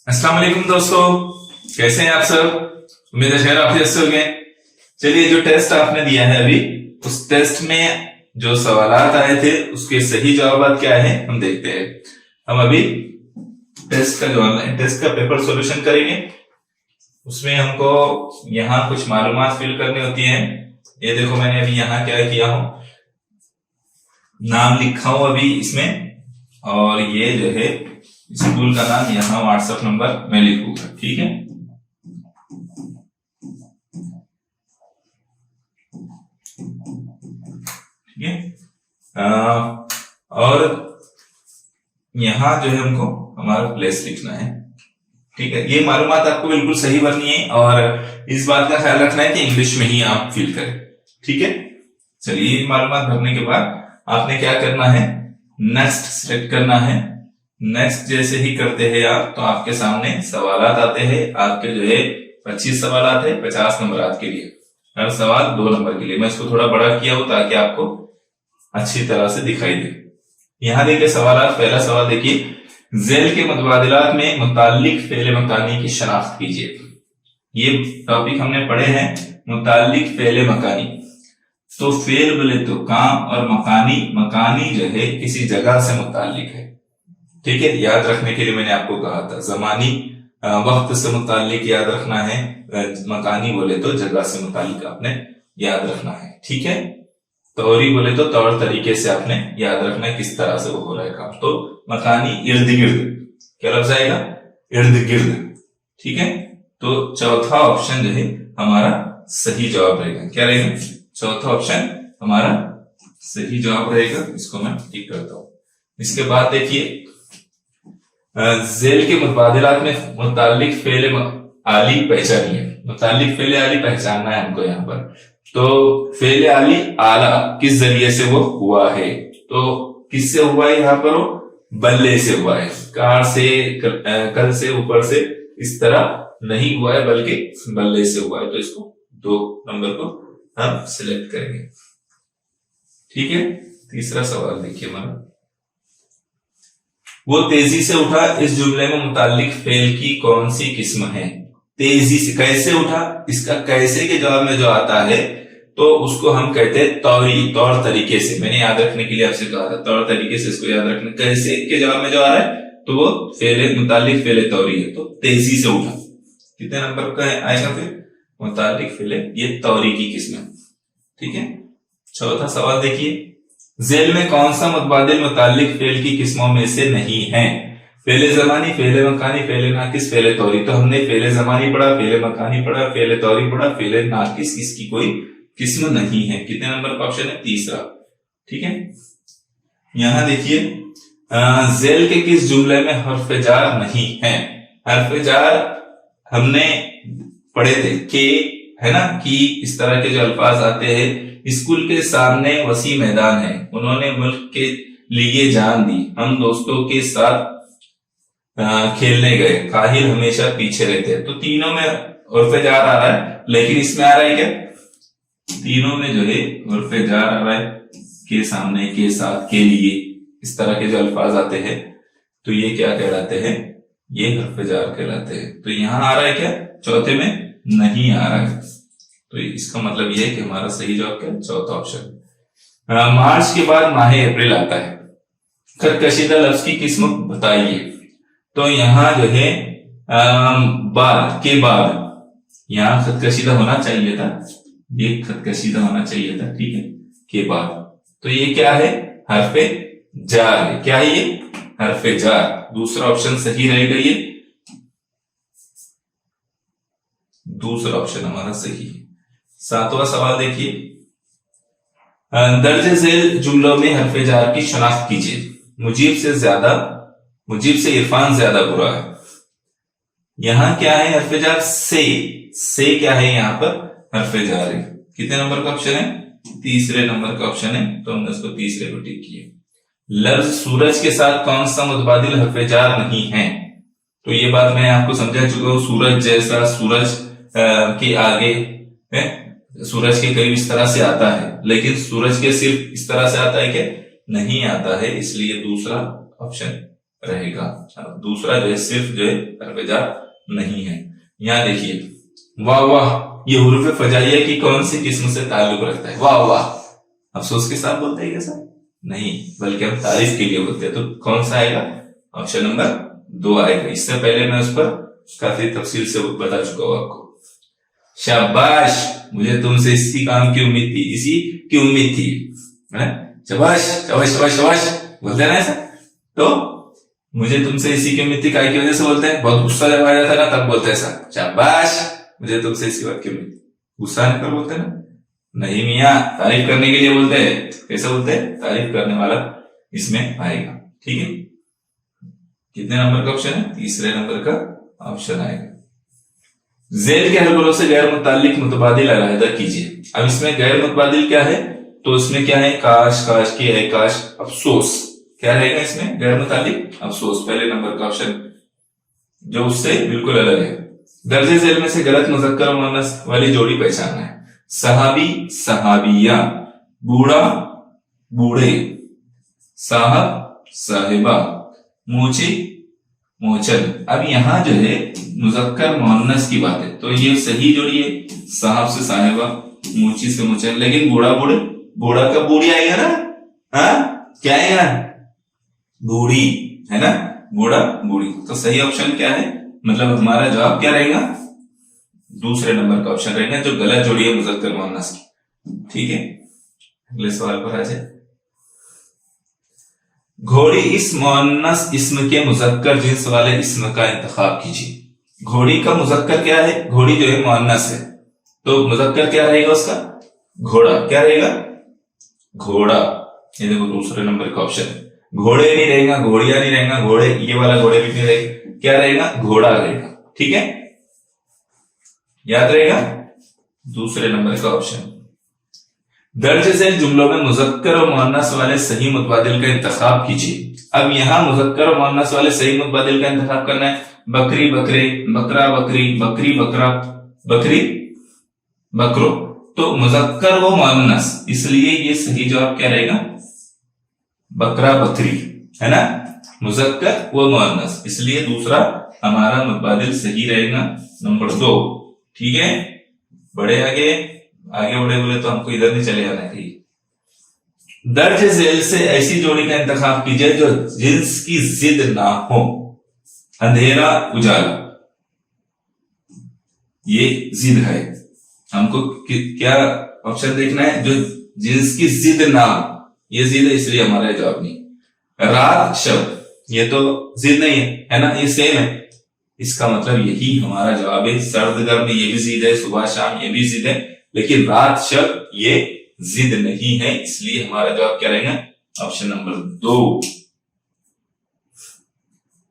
अस्सलाम वालेकुम दोस्तों, कैसे हैं आप सब। उम्मीद है खैर आप से हो गए। चलिए, जो टेस्ट आपने दिया है अभी, उस टेस्ट में जो सवालात आए थे उसके सही जवाब क्या है हम देखते हैं। हम अभी टेस्ट का जो ऑनलाइन टेस्ट का पेपर सॉल्यूशन करेंगे। उसमें हमको यहाँ कुछ मालूमात फिल करनी होती हैं। ये देखो, मैंने अभी यहाँ क्या किया हूं, नाम लिखा हूं अभी इसमें, और ये जो है स्कूल का नाम यहाँ व्हाट्सएप नंबर मैं लिखूंगा। ठीक है, ठीक है। और यहाँ जो है हमको हमारा प्लेस लिखना है। ठीक है, ये मालूमात आपको बिल्कुल सही भरनी है और इस बात का ख्याल रखना है कि इंग्लिश में ही आप फिल करें। ठीक है, चलिए, मालूमात भरने के बाद आपने क्या करना है, नेक्स्ट सिलेक्ट करना है। नेक्स्ट जैसे ही करते हैं आप, तो आपके सामने सवालात आते हैं। आपके जो है 25 सवालात है, 50 नंबर के लिए, हर सवाल 2 नंबर के लिए। मैं इसको थोड़ा बड़ा किया हूं ताकि आपको अच्छी तरह से दिखाई दे। यहां देखिए सवालात, पहला सवाल देखिए, जेल के मुतबादिलात में मुताल्लिक फेले मकानी की शनाख्त कीजिए। ये टॉपिक हमने पढ़े हैं, मुताल्लिक फेले मकानी। तो फेल बोले तो काम, और मकानी, मकानी जो है किसी जगह से मुताल्लिक है। ठीक है, याद रखने के लिए मैंने आपको कहा था, जमानी वक्त से मुताल्लिक याद रखना है, मकानी बोले तो जगह से मुताल्लिक आपने याद रखना है। ठीक है, तौरी बोले तो तौर तरीके से आपने याद रखना है, किस तरह से वो हो रहा है काम। तो मकानी इर्द गिर्द, क्या लफ्ज आएगा, इर्द गिर्द। ठीक है, तो चौथा ऑप्शन जो है हमारा सही जवाब रहेगा। क्या रहेगा, चौथा ऑप्शन हमारा सही जवाब रहेगा। इसको मैं टिक करता हूं। इसके बाद देखिए, जेल के मुतबादिलात में मुताल्लिक फेले आली पहचानिए। मुताल्लिक फेले आली पहचानना है हमको यहाँ पर। तो फेले आली आला किस जरिए से वो हुआ है, तो किससे हुआ है यहाँ पर, वो बल्ले से हुआ है। कार से, कल से, ऊपर से, इस तरह नहीं हुआ है, बल्कि बल्ले से हुआ है। तो इसको 2 नंबर को हम सिलेक्ट करेंगे। ठीक है, तीसरा सवाल देखिए हमारा, वो तेजी से उठा, इस जुमले में मुताल्लिक फेल की कौन सी किस्म है। तेजी से, कैसे उठा, इसका कैसे के जवाब में जो आता है तो उसको हम कहते हैं तौरी, तौर तरीके से। मैंने याद रखने के लिए आपसे कहा था, तौर तरीके से इसको याद रखना। कैसे के जवाब में जो आ रहा है तो वो फेले, मुताल्लिक फेले तौरी है। तो तेजी से उठा कितने नंबर का आएगा, फिर मुताल्लिक फेले, ये तौरी की किस्म है। ठीक है, चौथा सवाल देखिए, जेल में कौन सा मुतबादिल मुताल्लिक फेल की किस्मों में से नहीं है। फेले जमानी, फेले मकानी, फेले नाकिस, फेले तौरी। तो हमने फेले जमानी पढ़ा, फेले मकानी पढ़ा, फेले तौरी पढ़ा, फेले नाकिस इसकी कोई किस्म नहीं है। कितने नंबर का ऑप्शन है, तीसरा। ठीक है, यहां देखिए, जेल के किस जुमले में हर्फ जार नहीं है। हर्फ जार हमने पढ़े थे, के है ना, कि इस तरह के जो अल्फाज आते हैं। स्कूल के सामने वसी मैदान है, उन्होंने मुल्क के लिए जान दी, हम दोस्तों के साथ खेलने गए, काहिल हमेशा पीछे रहते हैं। तो तीनों में उर्फे जार आ रहा है, लेकिन इसमें आ रहा है क्या, तीनों में जो है उर्फे जार आ रहा है। के सामने, के साथ, के लिए, इस तरह के जो अल्फाज आते हैं तो ये क्या कहलाते हैं, ये हर्फ जार कहलाते हैं। तो यहां आ रहा है क्या, चौथे में नहीं आ रहा है। तो इसका मतलब यह है कि हमारा सही जवाब क्या है, चौथा ऑप्शन। मार्च के बाद माह अप्रैल आता है, खतकशीदा लफ्ज की किस्म बताइए। तो यहाँ जो है बाद के बाद, यहाँ खतकशीदा होना चाहिए था, ये खतकशीदा होना चाहिए था। ठीक है, के बाद, तो ये क्या है, हरफे जार है। क्या है ये, हरफे जार। दूसरा ऑप्शन सही रहेगा, ये दूसरा ऑप्शन हमारा सही है। सातवां सवाल देखिए, दर्ज झेल जुमलों में हरफे जार की शनाख्त कीजिए। मुजीब से इरफान ज्यादा बुरा है। यहां क्या है, हरफे जार से क्या है, यहां पर हरफे जार है। कितने नंबर का ऑप्शन है, तीसरे नंबर का ऑप्शन है। तो हमने उसको तीसरे को टिक किया। लफ्ज सूरज के साथ कौन सा मुतबादिल हरफे जार नहीं है। तो ये बात मैं आपको समझा चुका हूं, सूरज जैसा, सूरज के आगे है, सूरज के करीब इस तरह से आता है, लेकिन सूरज के सिर्फ इस तरह से आता है क्या, नहीं आता है। इसलिए दूसरा ऑप्शन रहेगा। अब दूसरा जो है सिर्फ जो है हरफ जार नहीं है। यहाँ देखिए, वाह वाह, ये हुरूफ फजाइया की कौन सी किस्म से ताल्लुक रखता है? वाह वाह अफसोस के साथ बोलते हैं क्या सर? नहीं, बल्कि हम तारीफ के लिए बोलते हैं। तो कौन सा आएगा? ऑप्शन नंबर 2 आएगा। इससे पहले मैं उस पर काफी तफसील से बता चुका हूं आपको। शाबाश, मुझे तुमसे इसी काम की उम्मीद थी, इसी की उम्मीद थी। शाबाश शाबाश शाबाश शाबाश बोलते हैं ना ऐसा? तो मुझे तुमसे इसी की उम्मीद थी काय की वजह से बोलते हैं? बहुत गुस्सा जब आ जाता है ना तब बोलते हैं ऐसा, शाबाश मुझे तुमसे इसी बात की उम्मीद थी। गुस्सा आने पर बोलते हैं ना? नहीं मियाँ, तारीफ करने के लिए बोलते हैं। कैसे बोलते हैं? तारीफ करने वाला इसमें आएगा। ठीक है, कितने नंबर का ऑप्शन है? तीसरे नंबर का ऑप्शन आएगा। जेल के हरफों से गैर मुताल्लिक मुतबादिल अलहदा कीजिए। अब इसमें गैर मुतबादिल क्या है? तो इसमें क्या है? काश, काश की है, काश, अफसोस। क्या रहेगा इसमें? गैर मुताल्लिक अफसोस, पहले नंबर का ऑप्शन, जो उससे बिल्कुल अलग है। दर्जे झेल में से गलत मुज़क्कर और मुअन्नस वाली जोड़ी पहचानना है। सहाबी सहाबिया, बूढ़ा बूढ़े, साहब साहिबा, मूची मोचन। अब यहां जो है मुज़क्कर मुअन्नस की बात है, तो ये सही जोड़ी है, साहब से साहिबा, मूची से मोचन। लेकिन बूढ़ा बूढ़े, बूढ़ा का बूढ़ी आएगा ना? हाँ, क्या आएगा? बूढ़ी, है ना? बूढ़ा बूढ़ी। तो सही ऑप्शन क्या है? मतलब हमारा जवाब क्या रहेगा? दूसरे नंबर का ऑप्शन रहेगा, जो गलत जोड़ी है मुज़क्कर मुअन्नस की। ठीक है, अगले सवाल पर आ जाए। घोड़ी इस मुअन्नस इस्म के मुज़क्कर जिन्स वाले इस्म का इंतखाब कीजिए। घोड़ी का मुज़क्कर क्या है? घोड़ी जो है मुअन्नस है, तो मुज़क्कर क्या रहेगा उसका? घोड़ा। क्या रहेगा? घोड़ा। ये देखो दूसरे नंबर का ऑप्शन, घोड़े नहीं रहेगा, घोड़िया नहीं रहेगा, घोड़े ये वाला घोड़े भी नहीं रहेगा, क्या रहेगा? घोड़ा रहेगा। ठीक है, याद रहेगा दूसरे नंबर का ऑप्शन। दर्ज झेल जुमलों में मुज़क्कर और मुअन्नस वाले सही मुतबादिल का इंतखाब कीजिए। अब यहां मुज़क्कर और मुअन्नस वाले सही मुतबादिल का इंतखाब करना है। बकरी बकरे, बकरा बकरी, बकरी बकरा, बकरी बकरो। तो मुज़क्कर व मुअन्नस, इसलिए ये सही जवाब क्या रहेगा? बकरा बकरी, है ना? मुज़क्कर व मुअन्नस, इसलिए दूसरा हमारा मुतबादिल सही रहेगा, नंबर 2। ठीक है, बड़े आगे बढ़े बोले तो हमको इधर नहीं चले जाना है। दर्ज झेल से ऐसी जोड़ी का इंतखाब कीजिए जो जिन्स की जिद ना हो। अंधेरा उजाला, ये जिद है, हमको क्या ऑप्शन देखना है? जो जिन्स की जिद ना हो, ये जिद है, इसलिए हमारा जवाब नहीं। रात शब्द, ये तो जिद नहीं है ना? ये सेम है, इसका मतलब यही हमारा जवाब है। सर्द गर्म ये भी जिद है, सुबह शाम ये भी जिद है, लेकिन रात शब्द ये जिद नहीं है, इसलिए हमारा जवाब क्या रहेगा? Option number 2।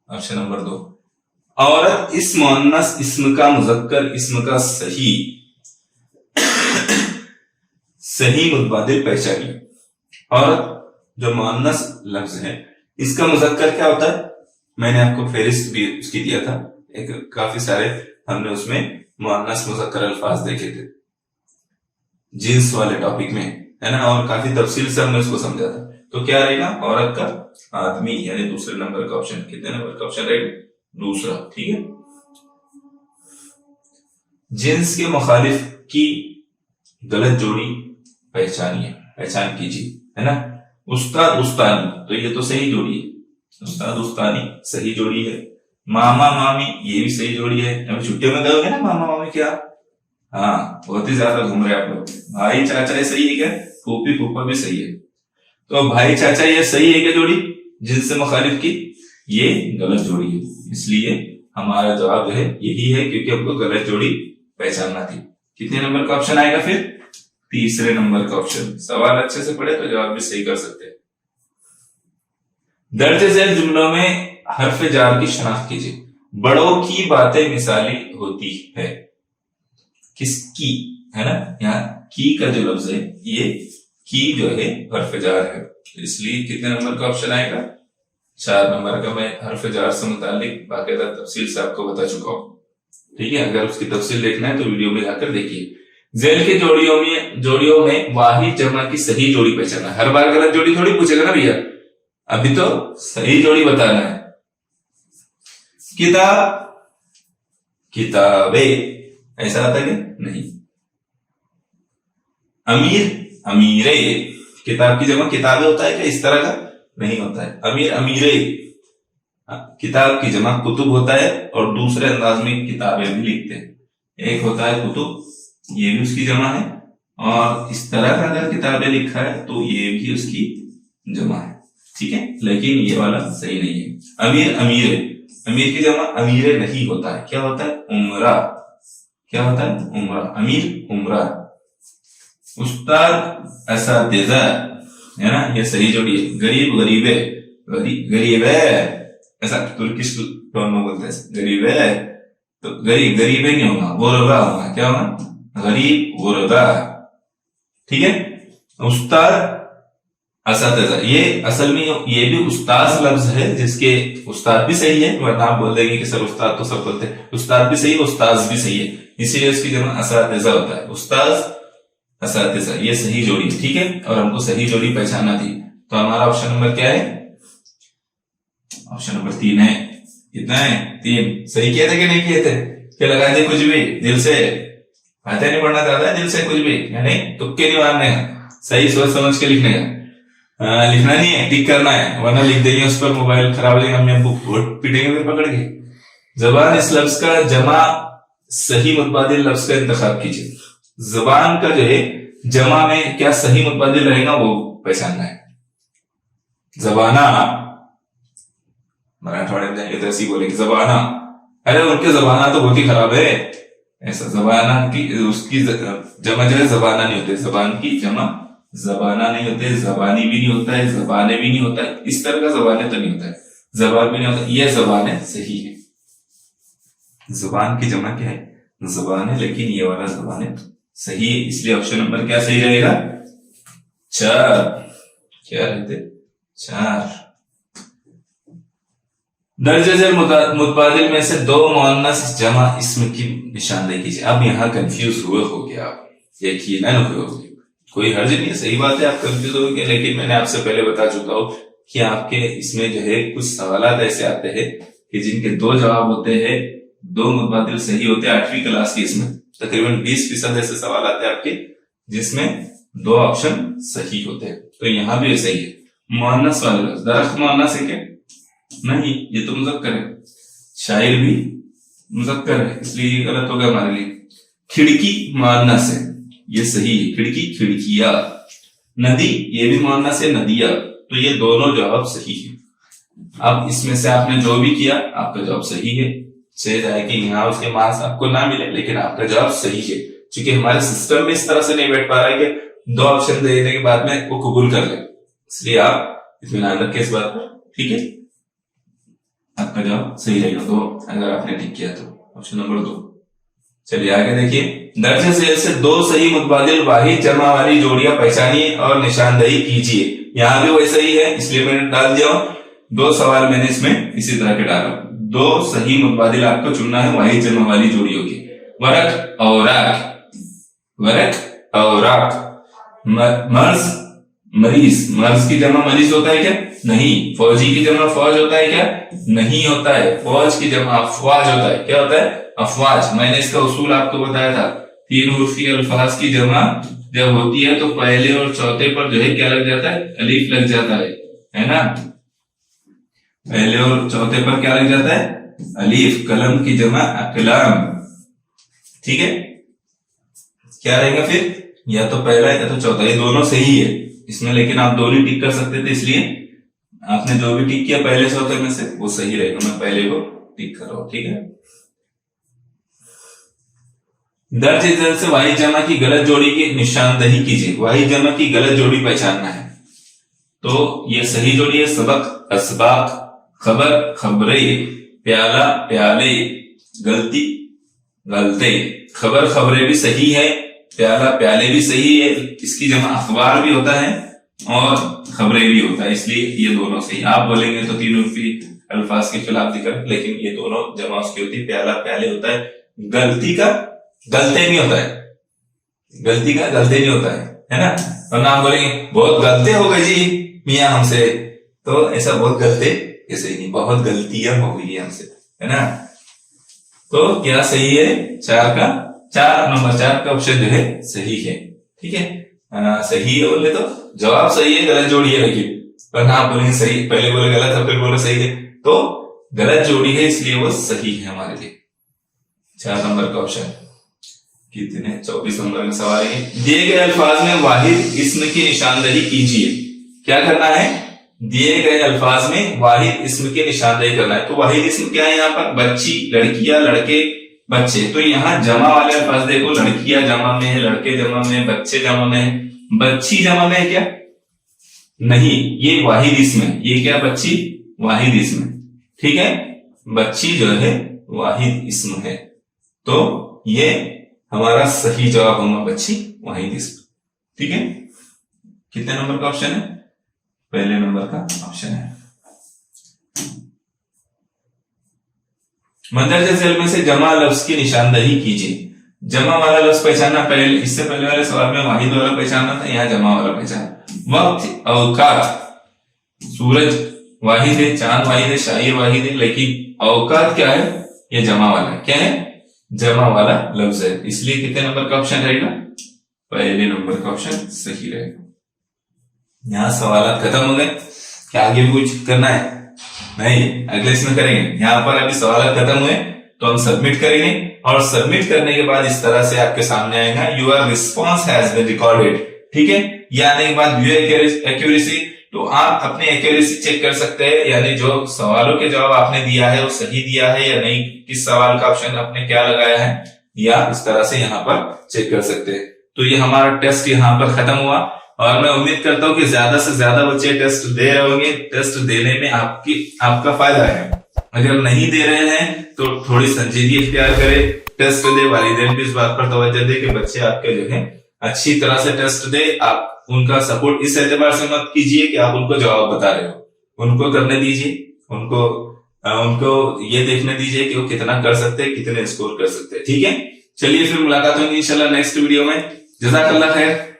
Option number 2। औरत इस मुअन्नस इस्म का मुज़क्कर इस्म का सही सही मुतबादिल पहचानिए। औरत जो मुअन्नस लफ्ज है, इसका मुज़क्कर क्या होता है? मैंने आपको फेरिस्त भी उसकी दिया था, एक काफी सारे हमने उसमें मुअन्नस मुज़क्कर अल्फाज देखे थे जिन्स वाले टॉपिक में, है ना? और काफी तफसील से हमने उसको समझा था। तो क्या रहेगा? औरत का आदमी, यानी दूसरे नंबर का ऑप्शन। कितने नंबर का ऑप्शन रहेगा? दूसरा। ठीक है, जिन्स के मुखालिफ की गलत जोड़ी पहचानिए, पहचान कीजिए, है ना? उस्ताद उस्तानी, तो ये तो सही जोड़ी है, उस्ताद उस्तानी सही जोड़ी है। मामा मामी, ये भी सही जोड़ी है। अभी छुट्टियों में गए ना मामा मामी, क्या? हाँ, बहुत ही ज्यादा घूम रहे आप लोग। भाई चाचा ये सही है क्या? फूफी फूफा भी सही है। तो भाई चाचा ये सही है क्या जोड़ी जिनसे मुखालिफ की? ये गलत जोड़ी है, इसलिए हमारा जवाब जो है यही है, क्योंकि हमको गलत जोड़ी पहचानना थी। कितने नंबर का ऑप्शन आएगा फिर? तीसरे नंबर का ऑप्शन। सवाल अच्छे से पढ़े तो जवाब भी सही कर सकते हैं। दर्ज झेल जुमलों में हर्फ जार की शनाख्त कीजिए। बड़ों की बातें मिसाली होती है, किसकी, है ना? यहाँ की का जो लफ्ज है, ये की जो है हर्फ जार है, इसलिए कितने नंबर का ऑप्शन आएगा? 4 नंबर का। मैं हर्फ जार से मुतालिक बाकायदा तफसील से आपको बता चुका हूं। ठीक है, अगर उसकी तफसील देखना है तो वीडियो में जाकर देखिए। जेल के जोड़ियों में वाहिद जमा की सही जोड़ी पहचानना। हर बार गलत जोड़ी थोड़ी पूछेगा ना भैया, अभी तो सही जोड़ी बताना है। किताब, किताबें, ऐसा आता है नहीं। अमीर, अमीरे, किताब की जमा किताबें होता है क्या इस तरह का? नहीं होता है। अमीर, अमीरे, किताब की जमा कुतुब होता है, और दूसरे अंदाज में किताबें भी लिखते हैं। एक होता है कुतुब, ये भी उसकी जमा है, और इस तरह का अगर किताबें लिखा है तो ये भी उसकी जमा है, ठीक है। लेकिन ये वाला सही नहीं है। अमीर, अमीरे, अमीर की जमा अमीरे नहीं होता है, क्या होता है? उमरा, क्या होता है? उमरा, अमीर उमरा। उस्ताद, असातिज़ा, है ना, ये सही जोड़ी है। गरीब, गरीबे, गरीब है, ऐसा तुर्किश टोन में बोलते हैं, गरीब है, तो गरीब, गरीब नहीं होगा, गुरबा होगा, क्या होगा? गरीब, गुरबा, ठीक है। उस्ताद, असातिज़ा, ये असल में ये भी उस्ताद लफ्ज है, जिसके उस्ताद भी सही है, वरना आप बोल देंगे कि सर उस्ताद तो सब बोलते हैं, उस्ताद भी सही है, उस्ताज भी सही है, इसीलिए उसकी जमा असातिज़ा होता है। उस्ताद, असातिज़ा, ये सही जोड़ी है, ठीक है। और हमको सही जोड़ी पहचानना थी, तो हमारा ऑप्शन नंबर क्या है? ऑप्शन नंबर 3 है। कितना है? 3। सही किए थे कि नहीं किए थे? क्या लगा दिए कुछ भी दिल से? फायदा नहीं पढ़ना चाहता है दिल से कुछ भी, या नहीं? तुक्के नहीं मारने का, सही सोच समझ के लिखने का। लिखना नहीं है, टिक करना है, वरना लिख देंगे उस पर मोबाइल खराब हो जाएगा, हम हमको पीटेंगे फिर पकड़ के। जबान, इस लफ्ज का जमा सही मुतबादिल लफ्ज का इंतखाब कीजिए। जबान का जो है जमा में क्या सही मुतबादिल रहेगा वो पहचानना है। जबाना, मराठवाड़े में जाएंगे तो ऐसी बोलेंगे जबाना, अरे उनके जबाना तो बहुत ही खराब है, ऐसा। जबाना की उसकी जमा जो है जबाना नहीं होते, जबान की जमा जबाना नहीं होते, जबानी भी नहीं होता है, जबाने भी नहीं होता है, इस तरह का जबाने तो नहीं होता है, जबान भी नहीं होता, ये जबान सही है। जुबान की जमा क्या है? जुबान है, लेकिन ये वाला जुबान है सही है, इसलिए ऑप्शन नंबर क्या सही रहेगा? 4। क्या रहते? 4। दर्ज-ए-ज़ैल मुतबादिल में से 2 मुअन्नस जमा इसम की निशानदेही कीजिए। अब यहाँ कंफ्यूज हुए होगे आप, यकीनन हुए होगे, कोई हर्ज नहीं है, सही बात है, आप कंफ्यूज हो गए, लेकिन मैंने आपसे पहले बता चुका हूं कि आपके इसमें जो है कुछ सवालात ऐसे आते हैं कि जिनके 2 जवाब होते हैं, 2 मुतबादिल सही होते हैं। 8वीं क्लास की इसमें तकरीबन 20% ऐसे सवाल आते हैं आपके जिसमें 2 ऑप्शन सही होते हैं, तो यहाँ भी ऐसा ही है। मुअन्नस वाले लफ्ज, दरख्त मुअन्नस है क्या? नहीं, ये तो मुज़क्कर है। शायर भी मुज़क्कर है, इसलिए ये गलत हो गया हमारे लिए। खिड़की मुअन्नस है, ये सही है, खिड़की, खिड़किया। नदी, ये भी मुअन्नस है, नदिया, तो ये दोनों जवाब सही है। अब इसमें से आपने जो भी किया आपका जवाब सही है। से जाए कि यहाँ उसके मार्क्स आपको ना मिले, लेकिन आपका जवाब सही है, क्योंकि हमारे सिस्टम में इस तरह से नहीं बैठ पा रहा है कि 2 ऑप्शन देने के बाद में वो कबूल कर ले, इसलिए आप इत्मीनान रखें इस बात पर, ठीक है। आपका जवाब सही रहेगा 2 अगर आपने ठीक किया तो, ऑप्शन नंबर 2। चलिए आगे देखिए। दर्ज-ए-ज़ैल से 2 सही मुतबादिल वाहिद जमा वाली जोड़ियां पहचानिए और निशानदेही कीजिए। यहाँ भी वैसा ही है, इसलिए मैंने डाल दिया 2 सवाल मैंने इसमें इसी तरह के डाला। 2 सही मुतबादिल आपको चुनना है वाहिद जमा वाली जोड़ियों की। वरक औराक, वरक औराक। मर्ज, मरीज, मर्ज की जमा मरीज होता है क्या? नहीं। फौजी की जमा फौज होता है क्या? नहीं होता है। फौज की जमा अफवाज होता है, क्या होता है? अफवाज। मैंने इसका उसूल आपको बताया था, 3 हुर्फी अल्फाज की जमा जब होती है तो पहले और चौथे पर जो है क्या लग जाता है? अलीफ लग जाता है ना? पहले और चौथे पर क्या लग जाता है? अलीफ। कलम की जमा अकलाम, ठीक है। क्या रहेगा फिर? या तो पहला या तो चौथा, ये दोनों सही है इसमें, लेकिन आप दोनों टिक कर सकते थे, इसलिए आपने जो भी टिक किया पहले चौथे में से वो सही रहेगा। मैं पहले को टिक कर रहा हूं, ठीक है। दर्ज-ए-ज़ैल से वाहिद जमा की गलत जोड़ी की निशानदेही कीजिए। वाहिद जमा की गलत जोड़ी पहचानना है, तो ये सही जोड़ी है सबक, असबाक, खबर, खबरे, प्याला, प्याले, गलती, गलते। खबर, खबरे भी सही है, प्याला, प्याले भी सही है, इसकी जमा अखबार भी होता है और खबरें भी होता है, इसलिए ये दोनों सही। आप बोलेंगे तो 3 उर्फी अल्फाज के खिलाफ दिक्कत, लेकिन ये दोनों जमा उसकी होती है। प्याला, प्याले होता है। गलती का गलते नहीं होता है, गलती का गलते नहीं होता है ना। और नाम बोलेंगे बहुत गलते हो गए जी मियाँ हमसे, तो ऐसा बहुत गलते ऐसे नहीं, बहुत गलतियां हो गई हमसे, है ना। तो क्या सही है, 4 नंबर 4 का ऑप्शन जो है सही है। ठीक है, सही है बोले तो जवाब सही है, गलत जोड़ी है लेकिन, पर आप बोलेंगे सही, पहले बोले गलत और फिर बोले सही है, तो गलत जोड़ी है इसलिए वो सही है हमारे लिए। 4 नंबर का ऑप्शन। कितने 24 नंबर का सवाल है, दिए गए अल्फाज में वाहिद इस्म की निशानदही कीजिए। क्या करना है, दिए गए अल्फाज में वाहिद इस्म की निशानदही करना है। तो वाहिद इस्म क्या है यहाँ पर, बच्ची, लड़कियां, लड़के, बच्चे। तो यहाँ जमा वाले अल्फाज देखो, लड़कियां जमा में है, लड़के जमा में है, बच्चे जमा में है, बच्ची जमा में है क्या, नहीं, ये वाहिद इस्म है। ये क्या, बच्ची वाहिद इस्म है। ठीक है, बच्ची जो है वाहिद इस्म है, तो ये हमारा सही जवाब होगा बच्ची वाहिद इस्म। ठीक है, कितने नंबर का ऑप्शन है, पहले नंबर का ऑप्शन है। मंदरजा झेल में से जमा लफ्ज की निशानदही कीजिए। जमा वाला लफ्ज पहचानना, पहले इससे पहले वाले सवाल में वाहिद वाला पहचानना था, यहाँ जमा वाला पहचाना। वक्त, औकात, सूरज वाहिद है, चांद वाहिद है, शायर वाहिद है, लेकिन औकात क्या है, ये जमा वाला है। क्या है, जमा वाला लफ्ज है, इसलिए कितने नंबर का ऑप्शन रहेगा, पहले नंबर का ऑप्शन सही रहेगा। यहाँ सवाल खत्म हो गए, क्या आगे भी कुछ करना है, नहीं, अगले इसमें करेंगे। यहाँ पर अभी सवाल खत्म हुए तो हम सबमिट करेंगे, और सबमिट करने के बाद इस तरह से आपके सामने आएगा, your response has been recorded. ठीक है, ये आने के बाद व्यू एक्यूरेसी, तो आप अपनी एक्यूरेसी चेक कर सकते हैं, यानी जो सवालों के जवाब आपने दिया है वो सही दिया है या नहीं, किस सवाल का ऑप्शन आपने क्या लगाया है, या इस तरह से यहाँ पर चेक कर सकते हैं। तो ये हमारा टेस्ट यहाँ पर खत्म हुआ, और मैं उम्मीद करता हूँ कि ज्यादा से ज्यादा बच्चे टेस्ट दे रहे होंगे। टेस्ट देने में आपका फायदा है। अगर नहीं दे रहे हैं तो थोड़ी संजीदगी इख्तियार करें, टेस्ट दे, वालिदैन भी इस बात पर तवज्जो दे कि बच्चे आपके जो है अच्छी तरह से टेस्ट दे। आप उनका सपोर्ट इस एतबार से मत कीजिए कि आप उनको जवाब बता रहे हो, उनको करने दीजिए, उनको ये देखने दीजिए कि वो कितना कर सकते हैं, कितने स्कोर कर सकते हैं। ठीक है, चलिए फिर मुलाकात होगी इंशाल्लाह नेक्स्ट वीडियो में। जज़ाकल्लाह खैर।